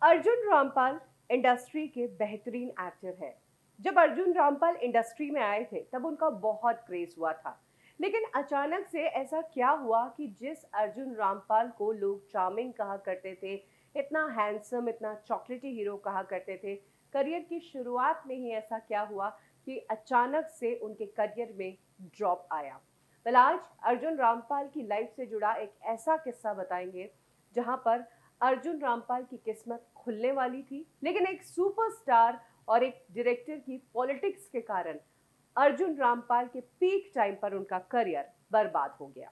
Arjun Rampal industry के बेहतरीन actor है। जब अर्जुन रामपाल इंडस्ट्री में आए थे तब उनका बहुत क्रेज हुआ था। लेकिन अचानक से ऐसा क्या हुआ कि जिस अर्जुन रामपाल को लोग चार्मिंग कहा करते थे, इतना हैंडसम, इतना चॉकलेटी हीरो कहा करते थे, करियर की शुरुआत में ही ऐसा क्या हुआ कि अचानक से उनके करियर में ड्रॉप आया। आज अर्जुन रामपाल की लाइफ से जुड़ा एक ऐसा किस्सा बताएंगे जहां पर अर्जुन रामपाल की किस्मत खुलने वाली थी, लेकिन एक सुपरस्टार और एक डायरेक्टर की पॉलिटिक्स के कारण अर्जुन रामपाल के पीक टाइम पर उनका करियर बर्बाद हो गया।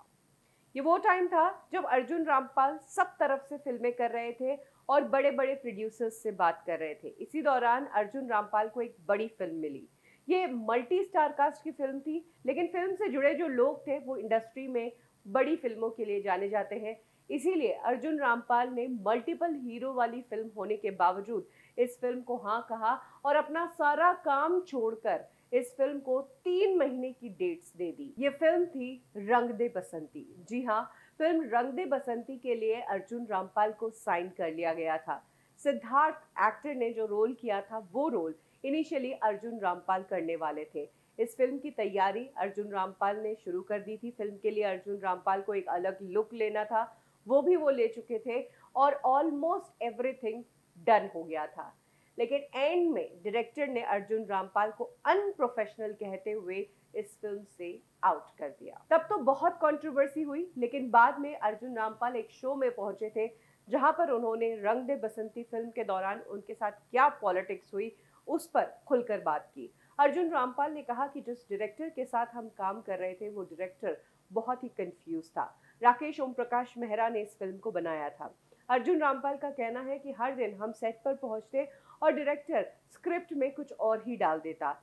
ये वो टाइम था जब अर्जुन रामपाल सब तरफ से फिल्में कर रहे थे और बड़े बड़े प्रोड्यूसर्स से बात कर रहे थे। इसी दौरान अर्जुन रामपाल को एक बड़ी फिल्म मिली। ये मल्टी स्टार कास्ट की फिल्म थी, लेकिन फिल्म से जुड़े जो लोग थे वो इंडस्ट्री में बड़ी फिल्मों के लिए जाने जाते हैं। इसीलिए अर्जुन रामपाल ने मल्टीपल हीरो वाली फिल्म होने के बावजूद इस फिल्म को हाँ कहा और अपना सारा काम छोड़कर इस फिल्म को 3 महीने की डेट्स दे दी। ये फिल्म थी रंग दे बसंती। जी हाँ, फिल्म रंग दे बसंती के लिए अर्जुन रामपाल को साइन कर लिया गया था। सिद्धार्थ एक्टर ने जो रोल किया था वो रोल इनिशियली अर्जुन रामपाल करने वाले थे। इस फिल्म की तैयारी अर्जुन रामपाल ने शुरू कर दी थी। फिल्म के लिए अर्जुन रामपाल को एक अलग लुक लेना था, वो भी वो ले चुके थे और ऑलमोस्ट एवरीथिंग डन हो गया था। लेकिन एंड में डायरेक्टर ने अर्जुन रामपाल को अनप्रोफेशनल कहते हुए इस फिल्म से आउट कर दिया। तब तो बहुत कंट्रोवर्सी हुई, लेकिन बाद में अर्जुन रामपाल एक शो में पहुंचे थे जहां पर उन्होंने रंग दे बसंती फिल्म के दौरान उनके साथ क्या पॉलिटिक्स हुई उस पर खुलकर बात की। अर्जुन रामपाल ने कहा कि जिस डायरेक्टर के साथ हम काम कर रहे थे वो डायरेक्टर बहुत ही कंफ्यूज था। राकेश ओम प्रकाश मेहरा ने इस फिल्म को बनाया था। अर्जुन रामपाल का कहना है कि हर दिन हम सेट पर पहुंचते और डायरेक्टर स्क्रिप्ट में कुछ और ही डाल देता।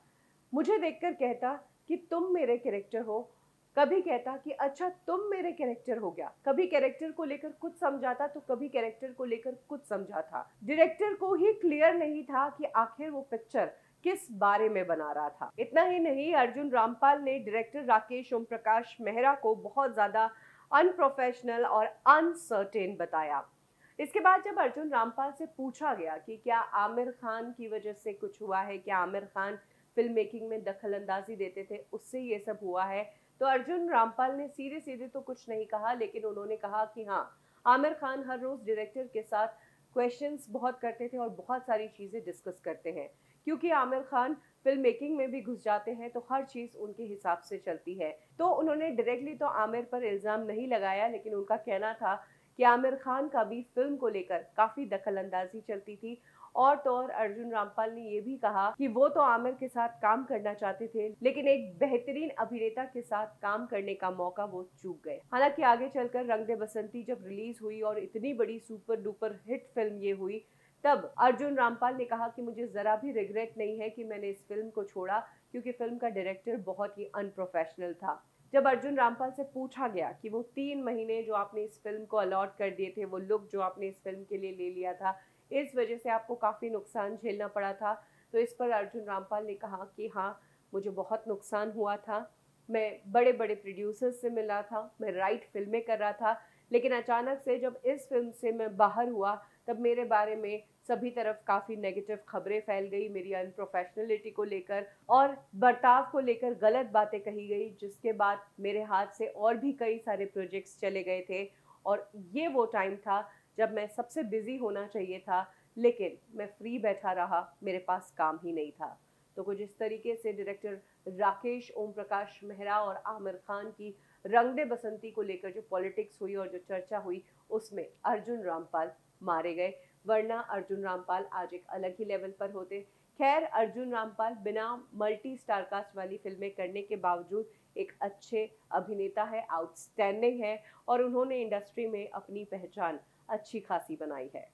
मुझे देखकर कहता कि तुम मेरे कैरेक्टर हो, कभी कहता कि अच्छा तुम मेरे कैरेक्टर हो गया। कभी कैरेक्टर को लेकर कुछ समझाता तो कभी कैरेक्टर को लेकर कुछ समझाता। डायरेक्टर को ही क्लियर नहीं था कि आखिर वो पिक्चर किस बारे में बना रहा था। इतना ही नहीं, अर्जुन रामपाल ने डायरेक्टर राकेश ओम प्रकाश मेहरा को बहुत ज्यादा अनप्रोफेशनल और अनसर्टेन बताया। इसके बाद जब अर्जुन रामपाल से पूछा गया कि क्या आमिर खान की वजह से कुछ हुआ है, क्या आमिर खान फिल्म मेकिंग में दखल अंदाजी देते थे उससे ये सब हुआ है, तो अर्जुन रामपाल ने सीधे सीधे तो कुछ नहीं कहा, लेकिन उन्होंने कहा कि हाँ, आमिर खान हर रोज डायरेक्टर के साथ क्वेश्चंस बहुत करते थे और बहुत सारी चीजें डिस्कस करते हैं। क्योंकि आमिर खान फिल्म मेकिंग में भी घुस जाते हैं तो हर चीज उनके हिसाब से चलती है। तो उन्होंने डायरेक्टली तो आमिर पर इल्जाम नहीं लगाया, लेकिन उनका कहना था कि आमिर खान का भी फिल्म को लेकर काफी दखल अंदाजी चलती थी। और तो और अर्जुन रामपाल ने ये भी कहा कि वो तो आमिर के साथ काम करना चाहते थे, लेकिन एक बेहतरीन अभिनेता के साथ काम करने का मौका वो चूक गए। हालांकि आगे चलकर रंग दे बसंती जब रिलीज हुई और इतनी बड़ी सुपर डुपर हिट फिल्म ये हुई, तब अर्जुन रामपाल ने कहा कि मुझे जरा भी रिग्रेट नहीं है कि मैंने इस फिल्म को छोड़ा, क्योंकि फिल्म का डायरेक्टर बहुत ही अनप्रोफेशनल था। जब अर्जुन रामपाल से पूछा गया कि वो 3 महीने जो आपने इस फिल्म को अलॉट कर दिए थे, वो लुक जो आपने इस फिल्म के लिए ले लिया था, इस वजह से आपको काफ़ी नुकसान झेलना पड़ा था, तो इस पर अर्जुन रामपाल ने कहा कि हाँ, मुझे बहुत नुकसान हुआ था। मैं बड़े बड़े प्रोड्यूसर्स से मिला था, मैं राइट फिल्में कर रहा था, लेकिन अचानक से जब इस फिल्म से मैं बाहर हुआ तब मेरे बारे में सभी तरफ काफ़ी नेगेटिव खबरें फैल गई, मेरी अनप्रोफेशनलिटी को लेकर और बर्ताव को लेकर गलत बातें कही गई, जिसके बाद मेरे हाथ से और भी कई सारे प्रोजेक्ट्स चले गए थे। और ये वो टाइम था जब मैं सबसे बिजी होना चाहिए था, लेकिन मैं फ्री बैठा रहा, मेरे पास काम ही नहीं था। तो कुछ इस तरीके से डायरेक्टर राकेश ओम प्रकाश मेहरा और आमिर खान की रंग दे बसंती को लेकर जो पॉलिटिक्स हुई और जो चर्चा हुई, उसमें अर्जुन रामपाल मारे गए, वरना अर्जुन रामपाल आज एक अलग ही लेवल पर होते। खैर, अर्जुन रामपाल बिना मल्टी स्टार कास्ट वाली फिल्में करने के बावजूद एक अच्छे अभिनेता है, आउटस्टैंडिंग है और उन्होंने इंडस्ट्री में अपनी पहचान अच्छी खासी बनाई है।